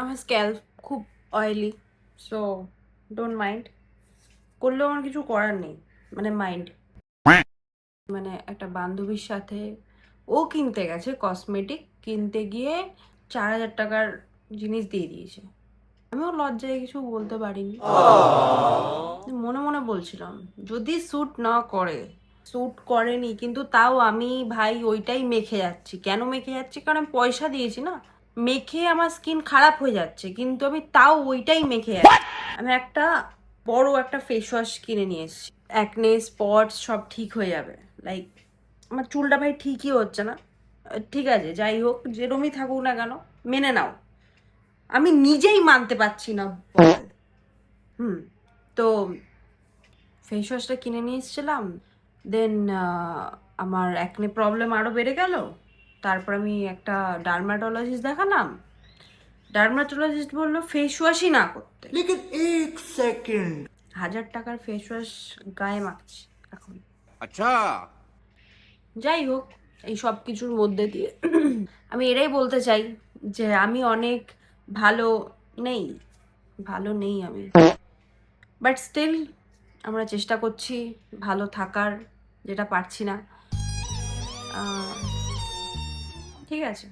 আমার স্ক্যাল্প খুব oily, so don't mind, করলেও আমার কিছু করার নেই, মানে মাইন্ড। মানে একটা বান্ধবীর সাথে ও কিনতে গেছে কসমেটিক, কিনতে গিয়ে 4,000 টাকার জিনিস দিয়ে দিয়েছে। আমিও লজ্জায় কিছু বলতে পারিনি, মনে মনে বলছিলাম যদি স্যুট না করে, স্যুট করেনি কিন্তু তাও আমি ভাই ওইটাই মেখে যাচ্ছি। কেন মেখে যাচ্ছি? কারণ আমি পয়সা দিয়েছি না। মেখে আমার স্কিন খারাপ হয়ে যাচ্ছে কিন্তু আমি তাও ওইটাই মেখে যাচ্ছি। আমি একটা বড় একটা ফেস ওয়াশ কিনে নিয়ে এসেছি, অ্যাকনে স্পটস সব ঠিক হয়ে যাবে। লাইক আমার চুলটা ভাই ঠিকই হচ্ছে না, ঠিক আছে যাই হোক, যেরমই থাকুক না কেন মেনে নাও, আমি নিজেই মানতে পারছি না। তো ফেস ওয়াশটা কিনে নিয়ে এসেছিলাম, দেন আমার অ্যাকনে প্রবলেম আরও বেড়ে গেল। তারপর আমি একটা ডার্মাটোলজিস্ট দেখালাম, ডার্মাটোলজিস্ট বললো ফেস ওয়াশই না করতে। लेकिन एक सेकंड 1,000 টাকার ফেস ওয়াশ গায়ে মাখছি এখন। अच्छा যাই হোক, এই সব কিছুর মধ্যে দিয়ে আমি এটাই বলতে চাই যে আমি অনেক ভালো নেই, ভালো নেই আমি, বাট স্টিল আমরা চেষ্টা করছি ভালো থাকার, যেটা পারছি না। ঠিক আছে।